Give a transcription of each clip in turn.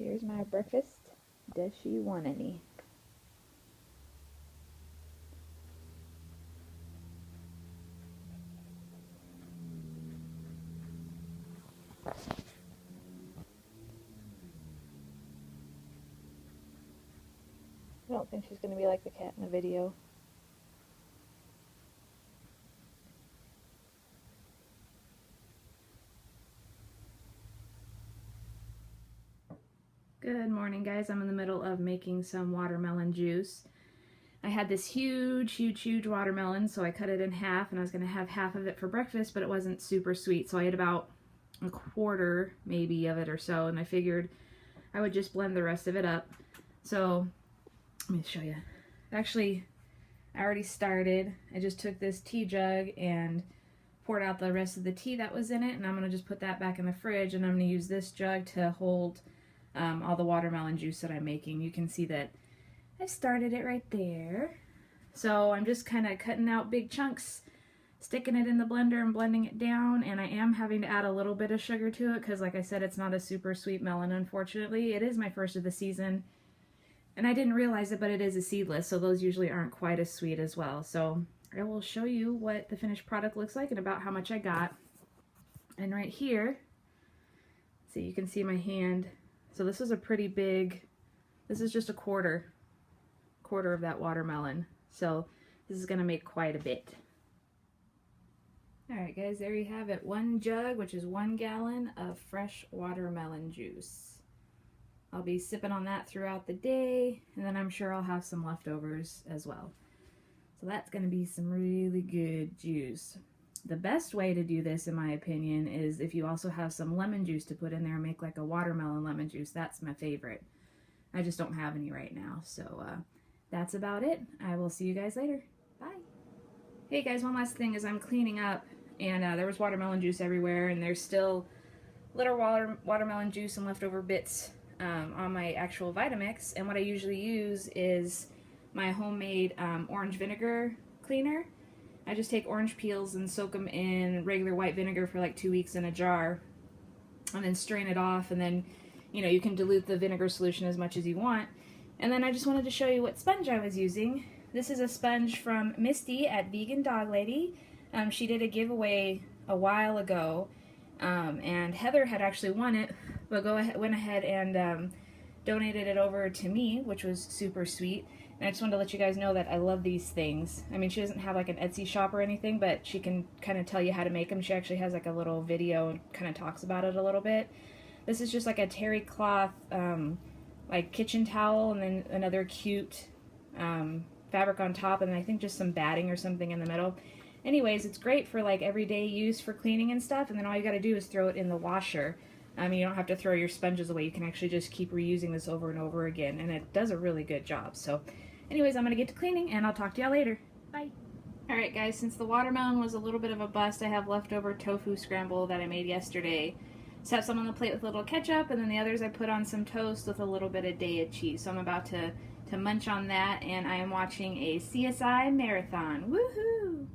Here's my breakfast. Does she want any? I don't think she's going to be like the cat in the video. Good morning, guys. I'm in the middle of making some watermelon juice. I had this huge watermelon, so I cut it in half, and I was going to have half of it for breakfast, but it wasn't super sweet, so I had about a quarter maybe of it or so, and I figured I would just blend the rest of it up. So let me show you. Actually, I already started. I just took this tea jug and poured out the rest of the tea that was in it, and I'm going to just put that back in the fridge, and I'm going to use this jug to hold all the watermelon juice that I'm making. You can see that I've started it right there. So I'm just kind of cutting out big chunks, sticking it in the blender and blending it down, and I am having to add a little bit of sugar to it because, like I said, it's not a super sweet melon, unfortunately. It is my first of the season, and I didn't realize it, but it is a seedless, so those usually aren't quite as sweet as well. So I will show you what the finished product looks like and about how much I got. And right here, so you can see my hand. So this is a pretty big, this is just a quarter of that watermelon. So this is going to make quite a bit. Alright guys, there you have it. 1 jug, which is 1 gallon of fresh watermelon juice. I'll be sipping on that throughout the day, and then I'm sure I'll have some leftovers as well. So that's going to be some really good juice. The best way to do this, in my opinion, is if you also have some lemon juice to put in there and make like a watermelon lemon juice. That's my favorite. I just don't have any right now. So that's about it. I will see you guys later. Bye. Hey guys, one last thing is I'm cleaning up, and there was watermelon juice everywhere, and there's still little watermelon juice and leftover bits on my actual Vitamix. And what I usually use is my homemade orange vinegar cleaner. I just take orange peels and soak them in regular white vinegar for like 2 weeks in a jar, and then strain it off, and then, you know, you can dilute the vinegar solution as much as you want. And then I just wanted to show you what sponge I was using. This is a sponge from Misty at Vegan Dog Lady. She did a giveaway a while ago, and Heather had actually won it, but went ahead and donated it over to me, which was super sweet. And I just wanted to let you guys know that I love these things. I mean, she doesn't have like an Etsy shop or anything, but she can kind of tell you how to make them. She actually has like a little video and kind of talks about it a little bit. This is just like a terry cloth like kitchen towel, and then another cute fabric on top, and I think just some batting or something in the middle. Anyways, it's great for like everyday use for cleaning and stuff, and then all you got to do is throw it in the washer. You don't have to throw your sponges away. You can actually just keep reusing this over and over again, and it does a really good job. So anyways, I'm going to get to cleaning, and I'll talk to y'all later. Bye. Alright guys, since the watermelon was a little bit of a bust, I have leftover tofu scramble that I made yesterday. Just have some on the plate with a little ketchup, and then the others I put on some toast with a little bit of Daiya cheese. So I'm about to munch on that, and I am watching a CSI marathon. Woohoo!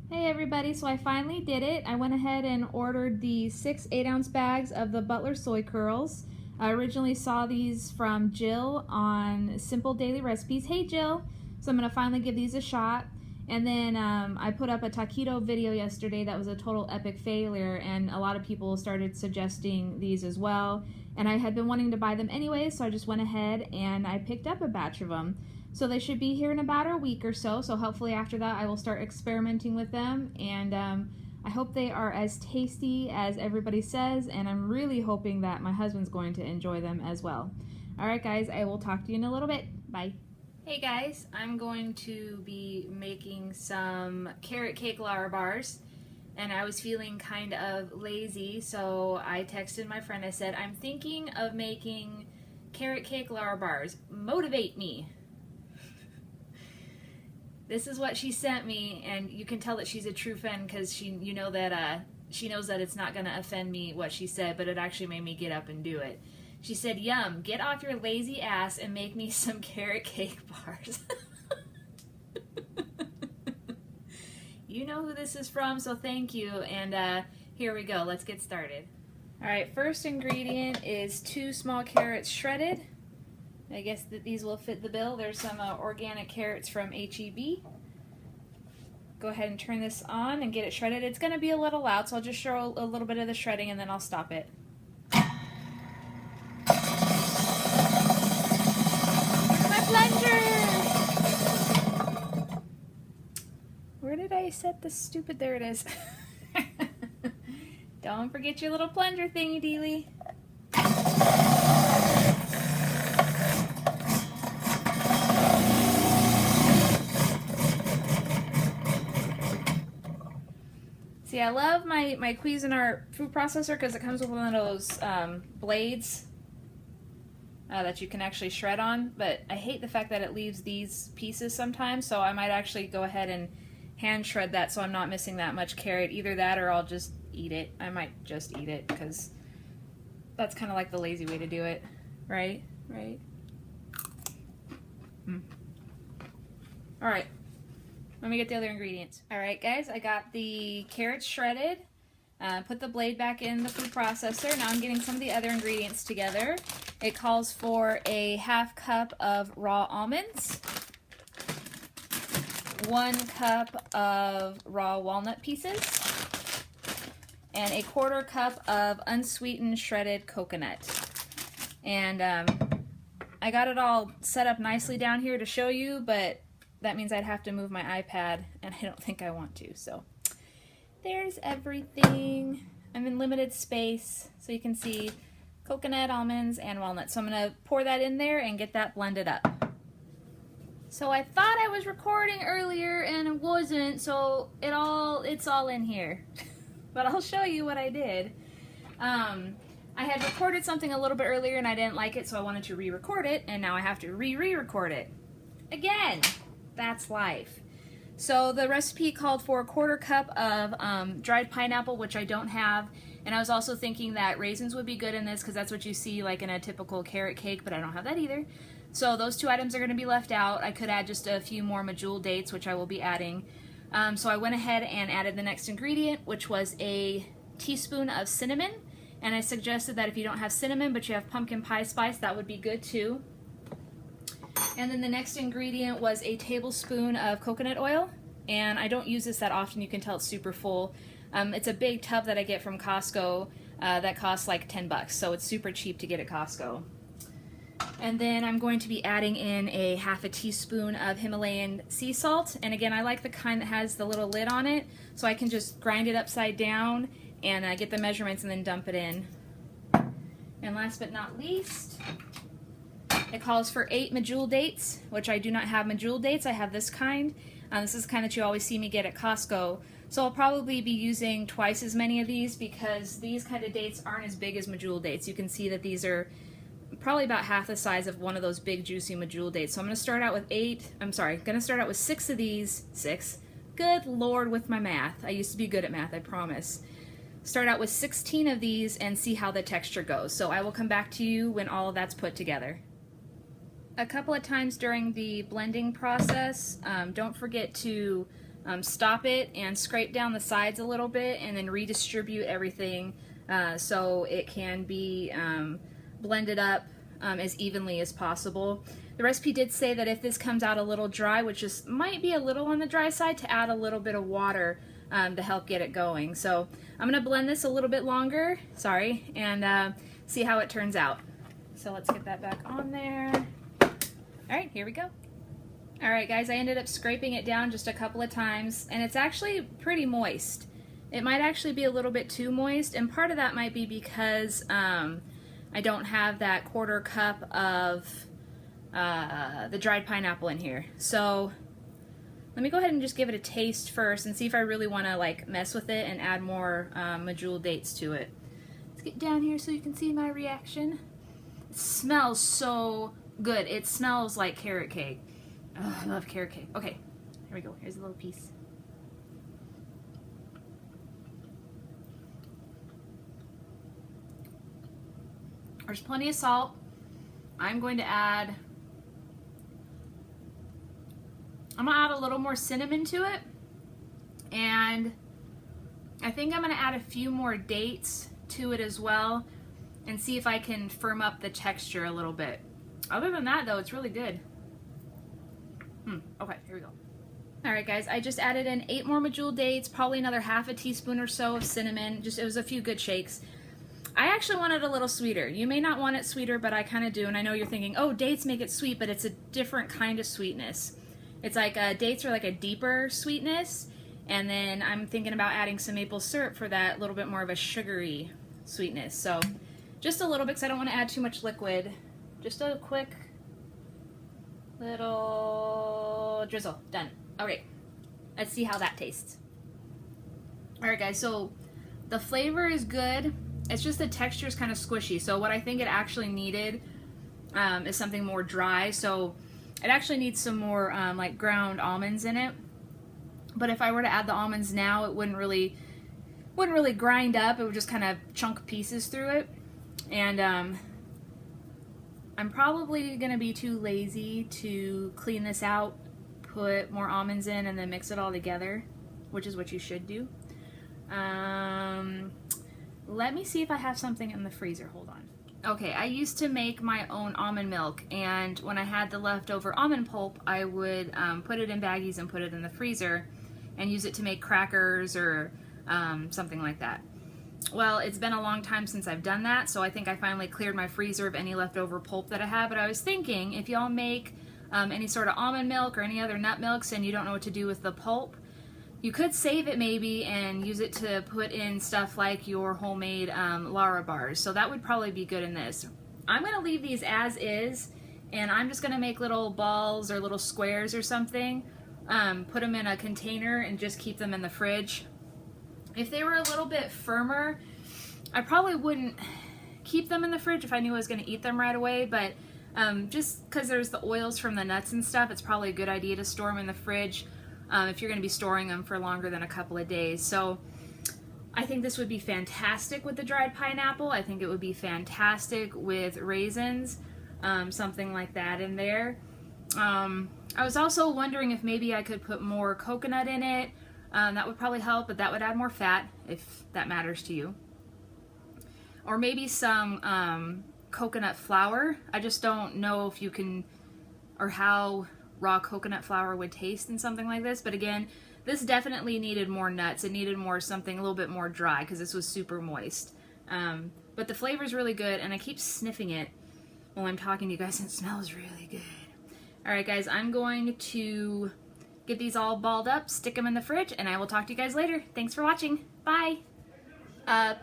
Hey everybody, so I finally did it. I went ahead and ordered the 6 8-ounce bags of the Butler Soy Curls. I originally saw these from Jill on Simple Daily Recipes. Hey Jill! So I'm going to finally give these a shot. And then I put up a taquito video yesterday that was a total epic failure, and a lot of people started suggesting these as well. And I had been wanting to buy them anyway, so I just went ahead and I picked up a batch of them. So they should be here in about a week or so, so hopefully after that I will start experimenting with them, and I hope they are as tasty as everybody says, and I'm really hoping that my husband's going to enjoy them as well. Alright guys, I will talk to you in a little bit. Bye. Hey guys, I'm going to be making some carrot cake Lara bars, and I was feeling kind of lazy, so I texted my friend. I said, I'm thinking of making carrot cake Lara bars. Motivate me. This is what she sent me, and you can tell that she's a true fan because she knows that it's not going to offend me what she said, but it actually made me get up and do it. She said, Yum, get off your lazy ass and make me some carrot cake bars. You know who this is from, so thank you, and here we go. Let's get started. All right, first ingredient is 2 small carrots shredded. I guess that these will fit the bill. There's some organic carrots from H-E-B. Go ahead and turn this on and get it shredded. It's going to be a little loud, so I'll just show a little bit of the shredding and then I'll stop it. My plunger! Where did I set the stupid? There it is. Don't forget your little plunger thingy, Deely. See, I love my Cuisinart food processor because it comes with one of those blades that you can actually shred on, but I hate the fact that it leaves these pieces sometimes, so I might actually go ahead and hand shred that so I'm not missing that much carrot. Either that or I'll just eat it. I might just eat it because that's kind of like the lazy way to do it, right? Right? All right. Let me get the other ingredients. All right, guys, I got the carrots shredded. Put the blade back in the food processor. Now I'm getting some of the other ingredients together. It calls for a 1/2 cup of raw almonds, 1 cup of raw walnut pieces, and a 1/4 cup of unsweetened shredded coconut. And I got it all set up nicely down here to show you, but that means I'd have to move my iPad, and I don't think I want to. So there's everything. I'm in limited space, so you can see coconut, almonds, and walnuts. So I'm going to pour that in there and get that blended up. So I thought I was recording earlier, and it wasn't, so it's all in here. But I'll show you what I did. I had recorded something a little bit earlier, and I didn't like it, so I wanted to re-record it, and now I have to re-record it. Again! That's life. So the recipe called for a 1/4 cup of dried pineapple, which I don't have, and I was also thinking that raisins would be good in this because that's what you see like in a typical carrot cake, but I don't have that either. So those 2 items are going to be left out. I could add just a few more medjool dates, which I will be adding. So I went ahead and added the next ingredient, which was a teaspoon of cinnamon, and I suggested that if you don't have cinnamon but you have pumpkin pie spice, that would be good too. And then the next ingredient was a tablespoon of coconut oil, and I don't use this that often. You can tell it's super full. It's a big tub that I get from Costco that costs like 10 bucks, so it's super cheap to get at Costco. And then I'm going to be adding in a 1/2 teaspoon of Himalayan sea salt, and again, I like the kind that has the little lid on it, so I can just grind it upside down and get the measurements and then dump it in. And last but not least, it calls for 8 medjool dates, which I do not have medjool dates. I have this kind. This is the kind that you always see me get at Costco. So I'll probably be using twice as many of these because these kind of dates aren't as big as medjool dates. You can see that these are probably about half the size of one of those big juicy medjool dates. So I'm going to start out with 6 of these. 6. Good Lord with my math. I used to be good at math, I promise. Start out with 16 of these and see how the texture goes. So I will come back to you when all of that's put together. A couple of times during the blending process, don't forget to stop it and scrape down the sides a little bit and then redistribute everything so it can be blended up as evenly as possible. The recipe did say that if this comes out a little dry, which just might be a little on the dry side, to add a little bit of water to help get it going. So I'm going to blend this a little bit longer, and see how it turns out. So let's get that back on there. Alright, here we go. Alright guys, I ended up scraping it down just a couple of times, and it's actually pretty moist. It might actually be a little bit too moist, and part of that might be because I don't have that 1/4 cup of the dried pineapple in here. So let me go ahead and just give it a taste first and see if I really want to like mess with it and add more medjool dates to it. Let's get down here so you can see my reaction. It smells so good. It smells like carrot cake. Oh, I love carrot cake. Okay, here we go. Here's a little piece. There's plenty of salt. I'm going to add a little more cinnamon to it, and I think I'm going to add a few more dates to it as well and see if I can firm up the texture a little bit. Other than that though, it's really good. Okay, here we go. Alright guys, I just added in 8 more medjool dates, probably another half a teaspoon or so of cinnamon. It was a few good shakes. I actually want it a little sweeter. You may not want it sweeter, but I kind of do. And I know you're thinking, oh, dates make it sweet, but it's a different kind of sweetness. It's like dates are like a deeper sweetness. And then I'm thinking about adding some maple syrup for that little bit more of a sugary sweetness. So just a little bit, because I don't want to add too much liquid. Just a quick little drizzle. Done. Alright, let's see how that tastes. Alright guys, so the flavor is good. It's just the texture is kind of squishy. So what I think it actually needed is something more dry. So it actually needs some more like ground almonds in it. But if I were to add the almonds now, it wouldn't really grind up. It would just kind of chunk pieces through it. And I'm probably going to be too lazy to clean this out, put more almonds in, and then mix it all together, which is what you should do. Let me see if I have something in the freezer. Hold on. Okay, I used to make my own almond milk, and when I had the leftover almond pulp, I would put it in baggies and put it in the freezer and use it to make crackers or something like that. Well, it's been a long time since I've done that, so I think I finally cleared my freezer of any leftover pulp that I have. But I was thinking, if y'all make any sort of almond milk or any other nut milks and you don't know what to do with the pulp, you could save it maybe and use it to put in stuff like your homemade Lara bars. So that would probably be good in this. I'm going to leave these as is, and I'm just going to make little balls or little squares or something. Put them in a container and just keep them in the fridge. If they were a little bit firmer, I probably wouldn't keep them in the fridge if I knew I was going to eat them right away, but just because there's the oils from the nuts and stuff, it's probably a good idea to store them in the fridge if you're going to be storing them for longer than a couple of days. So I think this would be fantastic with the dried pineapple. I think it would be fantastic with raisins, something like that in there. I was also wondering if maybe I could put more coconut in it. That would probably help, but that would add more fat if that matters to you. Or maybe some coconut flour. I just don't know if you can, or how raw coconut flour would taste in something like this. But again, this definitely needed more nuts. It needed more something a little bit more dry because this was super moist. But the flavor is really good, and I keep sniffing it while I'm talking to you guys, and it smells really good. Alright guys, I'm going to get these all balled up, stick them in the fridge, and I will talk to you guys later. Thanks for watching. Bye!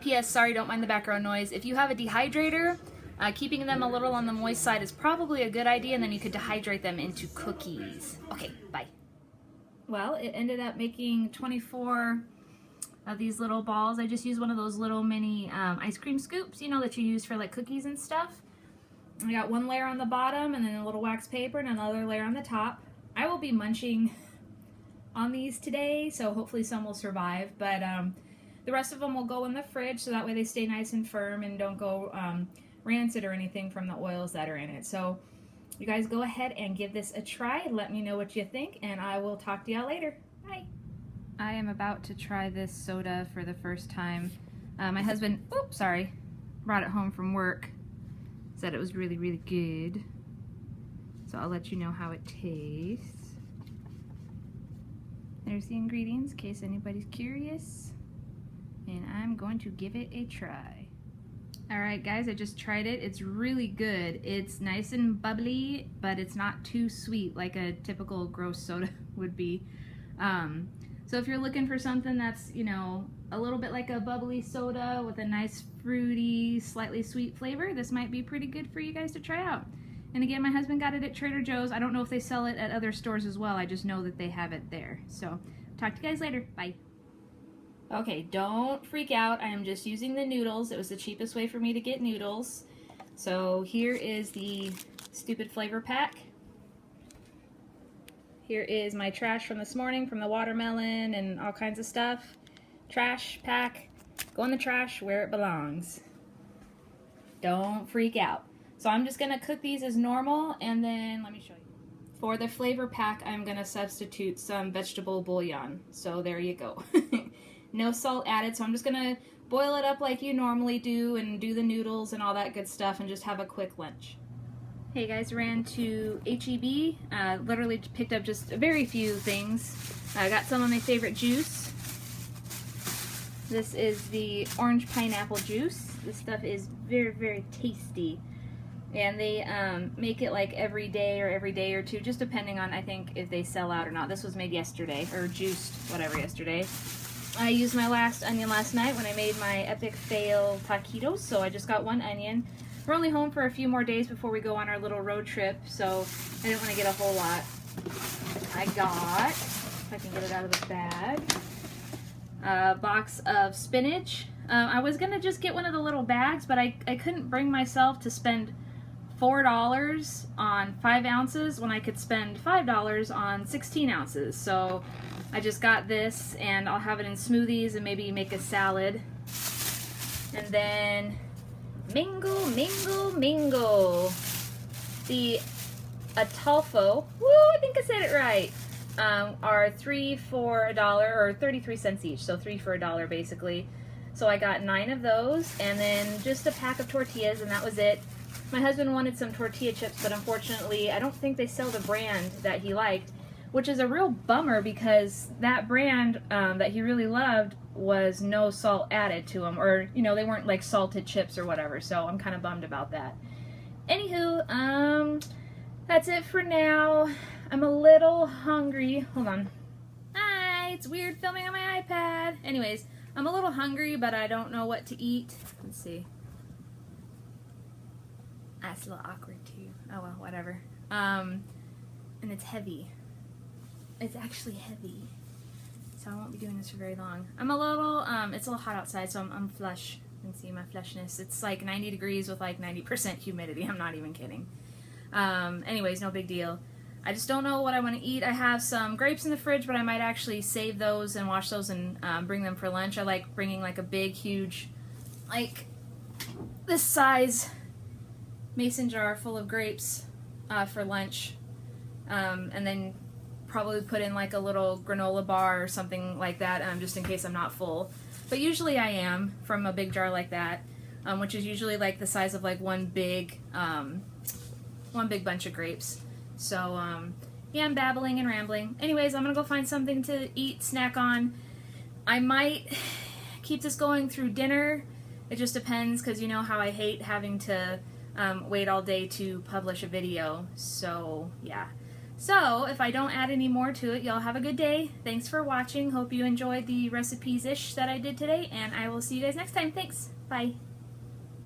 P.S. Sorry, don't mind the background noise. If you have a dehydrator, keeping them a little on the moist side is probably a good idea, and then you could dehydrate them into cookies. Okay, bye. Well, it ended up making 24 of these little balls. I just used one of those little mini ice cream scoops, you know, that you use for like cookies and stuff. I got one layer on the bottom and then a little wax paper and another layer on the top. I will be munching on these today, so hopefully some will survive, but the rest of them will go in the fridge so that way they stay nice and firm and don't go rancid or anything from the oils that are in it. So you guys go ahead and give this a try. Let me know what you think, and I will talk to y'all later. Bye. I am about to try this soda for the first time. My husband, brought it home from work. Said it was really, really good. So I'll let you know how it tastes. There's the ingredients in case anybody's curious. And I'm going to give it a try. Alright guys, I just tried it. It's really good. It's nice and bubbly, but it's not too sweet like a typical gross soda would be. So if you're looking for something that's, you know, a little bit like a bubbly soda with a nice fruity, slightly sweet flavor, this might be pretty good for you guys to try out. And again, my husband got it at Trader Joe's. I don't know if they sell it at other stores as well. I just know that they have it there. So, talk to you guys later. Bye. Okay, don't freak out. I am just using the noodles. It was the cheapest way for me to get noodles. So, here is the stupid flavor pack. Here is my trash from this morning from the watermelon and all kinds of stuff. Trash pack. Go in the trash where it belongs. Don't freak out. So I'm just going to cook these as normal, and then let me show you. For the flavor pack, I'm going to substitute some vegetable bouillon. So there you go. No salt added, so I'm just going to boil it up like you normally do and do the noodles and all that good stuff and just have a quick lunch. Hey guys, ran to H-E-B, literally picked up just a very few things. I got some of my favorite juice. This is the orange pineapple juice. This stuff is very, very tasty. And they make it like every day or two, just depending on, I think, if they sell out or not. This was made yesterday, or juiced, whatever, yesterday. I used my last onion last night when I made my epic fail taquitos, so I just got one onion. We're only home for a few more days before we go on our little road trip, so I didn't want to get a whole lot. I got, if I can get it out of the bag, a box of spinach. I was going to just get one of the little bags, but I couldn't bring myself to spend $4 on 5 ounces when I could spend $5 on 16 ounces. So I just got this, and I'll have it in smoothies and maybe make a salad. And then Mingle. The Ataulfo, woo, I think I said it right, are 3 for $1, or 33 cents each, so 3 for $1 basically. So I got 9 of those, and then just a pack of tortillas, and that was it. My husband wanted some tortilla chips, but unfortunately I don't think they sell the brand that he liked, which is a real bummer because that brand that he really loved was no salt added to them, or, you know, they weren't like salted chips or whatever, so I'm kind of bummed about that. Anywho, that's it for now. I'm a little hungry. Hold on. Hi, it's weird filming on my iPad. Anyways, I'm a little hungry, but I don't know what to eat. Let's see. That's a little awkward too. Oh well, whatever. And it's heavy. It's actually heavy. So I won't be doing this for very long. I'm a little, it's a little hot outside, so I'm flush. You can see my flushness. It's like 90 degrees with like 90% humidity. I'm not even kidding. Anyways, no big deal. I just don't know what I want to eat. I have some grapes in the fridge, but I might actually save those and wash those and bring them for lunch. I like bringing like a big, huge, like this size mason jar full of grapes for lunch, and then probably put in like a little granola bar or something like that, just in case I'm not full. But usually I am, from a big jar like that, which is usually like the size of like one big bunch of grapes. So yeah, I'm babbling and rambling. Anyways, I'm gonna go find something to eat, snack on. I might keep this going through dinner. It just depends, because you know how I hate having to wait all day to publish a video. So yeah. So if I don't add any more to it, y'all have a good day. Thanks for watching. Hope you enjoyed the recipes-ish that I did today, and I will see you guys next time. Thanks. Bye.